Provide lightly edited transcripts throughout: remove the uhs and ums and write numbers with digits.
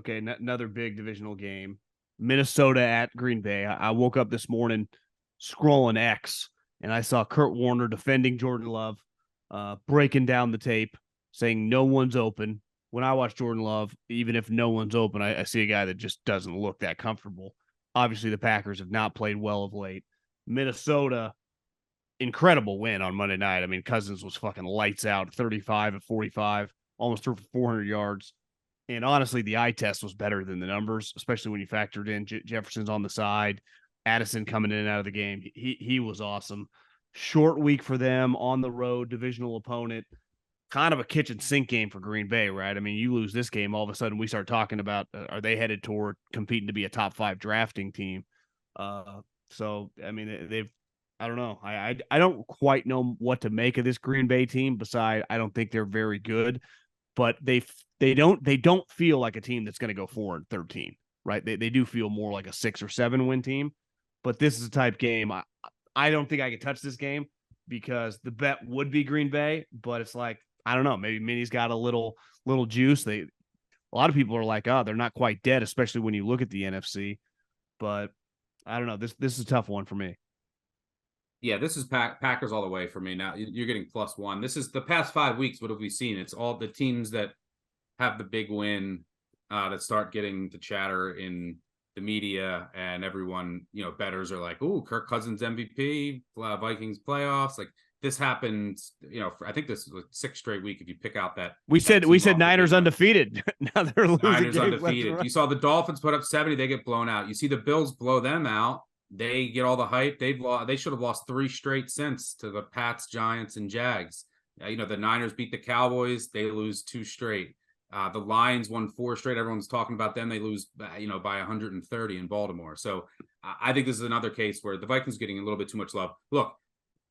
Okay, another big divisional game. Minnesota at Green Bay. I woke up this morning scrolling X, and I saw Kurt Warner defending Jordan Love, breaking down the tape, saying no one's open. When I watch Jordan Love, even if no one's open, I see a guy that just doesn't look that comfortable. Obviously, the Packers have not played well of late. Minnesota, incredible win on Monday night. I mean, Cousins was fucking lights out, 35 of 45, almost threw for 400 yards. And honestly, the eye test was better than the numbers, especially when you factored in Jefferson's on the side, Addison coming in and out of the game. He was awesome. Short week for them on the road, divisional opponent. Kind of a kitchen sink game for Green Bay, right? I mean, you lose this game, all of a sudden we start talking about are they headed toward competing to be a top 5 drafting team? So I mean, they've I don't know. I don't quite know what to make of this Green Bay team. Besides, I don't think they're very good, but they don't feel like a team that's going to go 4-13, right? They do feel more like a 6 or 7 win team. But this is a type game. I don't think I could touch this game because the bet would be Green Bay, but it's like I don't know. Maybe Minnie's got a little juice. A lot of people are like, oh, they're not quite dead, especially when you look at the NFC. But I don't know. This is a tough one for me. Yeah, this is Packers all the way for me. Now you're getting +1. This is the past 5 weeks. What have we seen? It's all the teams that have the big win that start getting the chatter in the media, and everyone, bettors are like, "Ooh, Kirk Cousins MVP, Vikings playoffs." Like this happened, I think this was a 6th straight week. If you pick out that we said Niners undefeated. Now they're losing. Niners undefeated. You saw the Dolphins put up 70, they get blown out. You see the Bills blow them out. They get all the hype. They should have lost 3 straight since to the Pats, Giants, and Jags. The Niners beat the Cowboys. They lose 2 straight. The Lions won 4 straight. Everyone's talking about them. They lose, by 130 in Baltimore. So I think this is another case where the Vikings getting a little bit too much love. Look,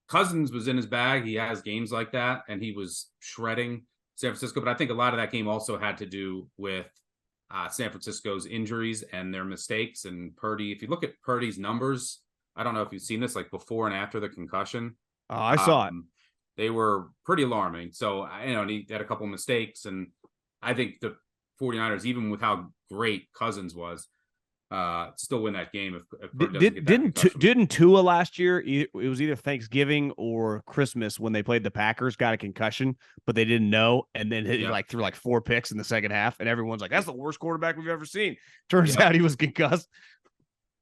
Cousins was in his bag. He has games like that, and he was shredding San Francisco. But I think a lot of that game also had to do with San Francisco's injuries and their mistakes. And Purdy, if you look at Purdy's numbers, I don't know if you've seen this, like before and after the concussion. I saw it. They were pretty alarming. So, and he had a couple of mistakes. And I think the 49ers, even with how great Cousins was, still win that game. Didn't Tua last year? It was either Thanksgiving or Christmas when they played the Packers, got a concussion, but they didn't know, and then threw 4 picks in the second half, and everyone's like, "That's the worst quarterback we've ever seen." Turns out he was concussed.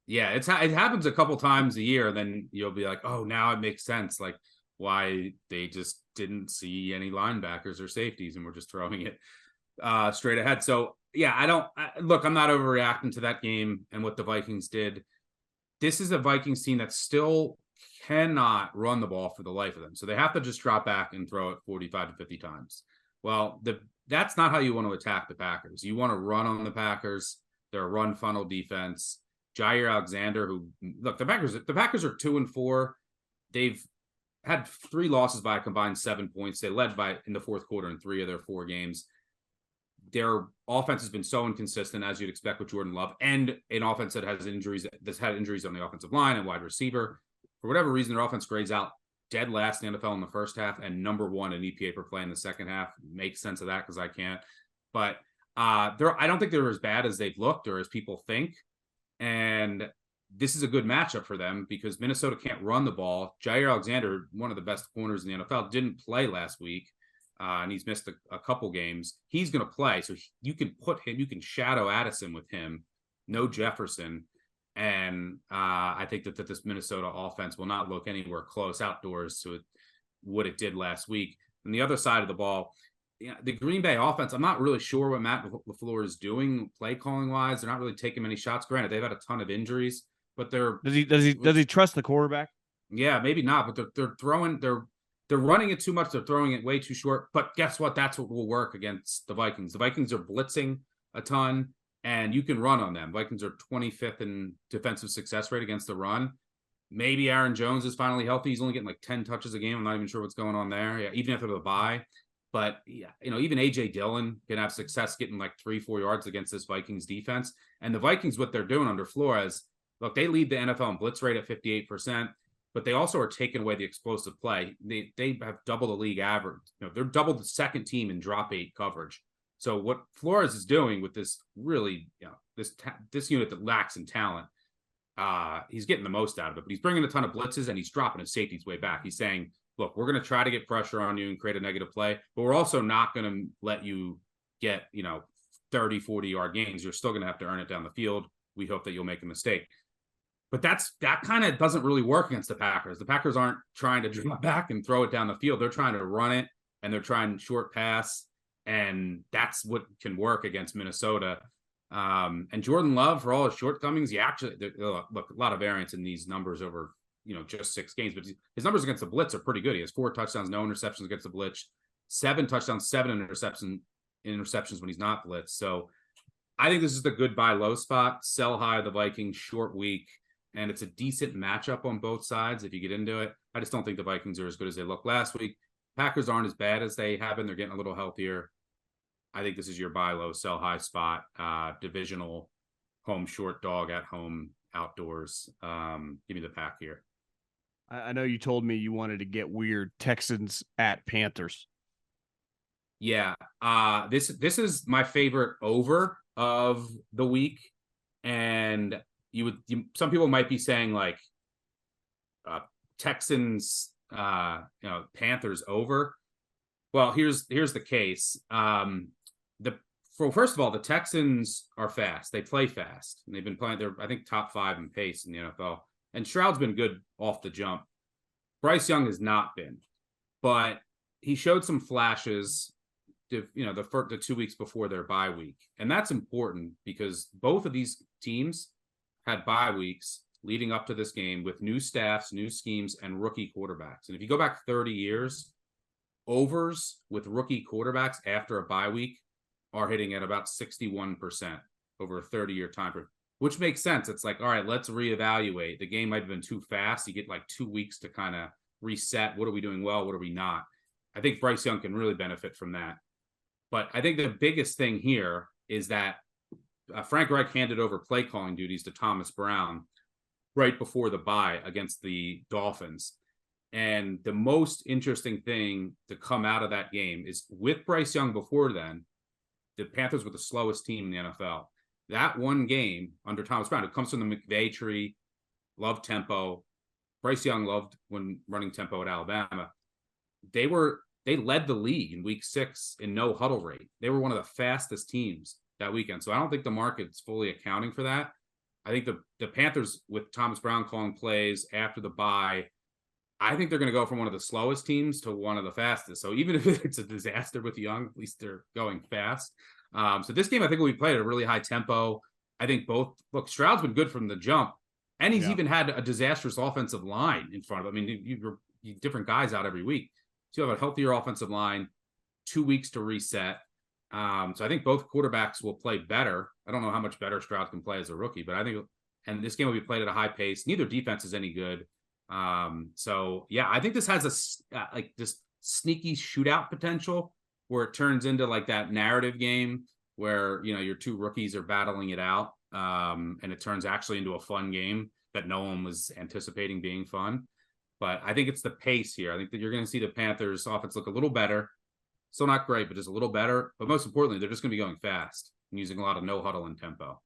Yeah, it happens a couple times a year, and then you'll be like, "Oh, now it makes sense." Like why they just didn't see any linebackers or safeties, and we're just throwing it straight ahead. So. Yeah, I'm not overreacting to that game and what the Vikings did. This is a Vikings team that still cannot run the ball for the life of them. So they have to just drop back and throw it 45 to 50 times. Well, that's not how you want to attack the Packers. You want to run on the Packers. They're a run funnel defense. Jair Alexander, the Packers are 2-4. They've had 3 losses by a combined 7 points. They led in the fourth quarter in 3 of their 4 games. Their offense has been so inconsistent, as you'd expect with Jordan Love, and an offense that has injuries, that's had injuries on the offensive line and wide receiver. For whatever reason, their offense grades out dead last in the NFL in the first half and number 1 in EPA per play in the second half. Makes sense of that because I can't. But I don't think they're as bad as they've looked or as people think. And this is a good matchup for them because Minnesota can't run the ball. Jair Alexander, one of the best corners in the NFL, didn't play last week. And he's missed a couple games. He's going to play, so you can put him. You can shadow Addison with him. No Jefferson, and I think that this Minnesota offense will not look anywhere close outdoors to what it did last week. And the other side of the ball, the Green Bay offense. I'm not really sure what Matt LaFleur is doing play calling wise. They're not really taking many shots. Granted, they've had a ton of injuries, but does he trust the quarterback? Yeah, maybe not. But they're throwing. They're running it too much. They're throwing it way too short. But guess what? That's what will work against the Vikings. The Vikings are blitzing a ton, and you can run on them. Vikings are 25th in defensive success rate against the run. Maybe Aaron Jones is finally healthy. He's only getting 10 touches a game. I'm not even sure what's going on there. Yeah, even after the bye. But, even A.J. Dillon can have success getting 3-4 yards against this Vikings defense. And the Vikings, what they're doing under Flores, look, they lead the NFL in blitz rate at 58%. But they also are taking away the explosive play. They have double the league average. They're double the second team in drop 8 coverage. So what Flores is doing with this really, this unit that lacks in talent, he's getting the most out of it. But he's bringing a ton of blitzes and he's dropping his safeties way back. He's saying, look, we're going to try to get pressure on you and create a negative play, but we're also not going to let you get, 30, 40-yard gains. You're still going to have to earn it down the field. We hope that you'll make a mistake. But that kind of doesn't really work against the Packers. The Packers aren't trying to drop back and throw it down the field. They're trying to run it, and they're trying short pass, and that's what can work against Minnesota. And Jordan Love, for all his shortcomings, look, a lot of variance in these numbers over, just 6 games, but his numbers against the blitz are pretty good. He has 4 touchdowns, no interceptions against the blitz, 7 touchdowns, 7 interceptions when he's not blitzed. So I think this is the good buy low spot, sell high the Vikings, short week, and it's a decent matchup on both sides if you get into it. I just don't think the Vikings are as good as they looked last week. Packers aren't as bad as they have been. They're getting a little healthier. I think this is your buy low, sell high spot, divisional, home short dog at home outdoors. Give me the Pack here. I know you told me you wanted to get weird. Texans at Panthers. Yeah, this is my favorite over of the week, and some people might be saying like Texans, Panthers over. Well, here's the case. First of all, the Texans are fast. They play fast, and they've been playing. They're, I think, top 5 in pace in the NFL. And Stroud's been good off the jump. Bryce Young has not been, but he showed some flashes. The 2 weeks before their bye week, and that's important because both of these teams had bye weeks leading up to this game with new staffs, new schemes, and rookie quarterbacks. And if you go back 30 years, overs with rookie quarterbacks after a bye week are hitting at about 61% over a 30-year time frame, which makes sense. It's like, all right, let's reevaluate. The game might have been too fast. You get like 2 weeks to kind of reset. What are we doing well? What are we not? I think Bryce Young can really benefit from that. But I think the biggest thing here is that Frank Reich handed over play calling duties to Thomas Brown right before the bye against the Dolphins. And the most interesting thing to come out of that game is with Bryce Young before then, the Panthers were the slowest team in the NFL. That one game under Thomas Brown, it comes from the McVay tree, loved tempo. Bryce Young loved when running tempo at Alabama. They led the league in week 6 in no huddle rate. They were one of the fastest teams that weekend. So I don't think the market's fully accounting for that. I think the Panthers, with Thomas Brown calling plays after the bye, I think they're going to go from one of the slowest teams to one of the fastest. So even if it's a disaster with Young, at least they're going fast. So this game, I think, will be played at a really high tempo. I think Stroud's been good from the jump, and he's even had a disastrous offensive line in front of him. I mean, you different guys out every week. So you have a healthier offensive line, 2 weeks to reset. So I think both quarterbacks will play better. I don't know how much better Stroud can play as a rookie, but I think, and this game will be played at a high pace. Neither defense is any good. So yeah, I think this has this sneaky shootout potential where it turns into like that narrative game where, your 2 rookies are battling it out. And it turns actually into a fun game that no one was anticipating being fun. But I think it's the pace here. I think that you're going to see the Panthers offense look a little better. Still not great, but just a little better. But most importantly, they're just going to be going fast and using a lot of no huddle and tempo.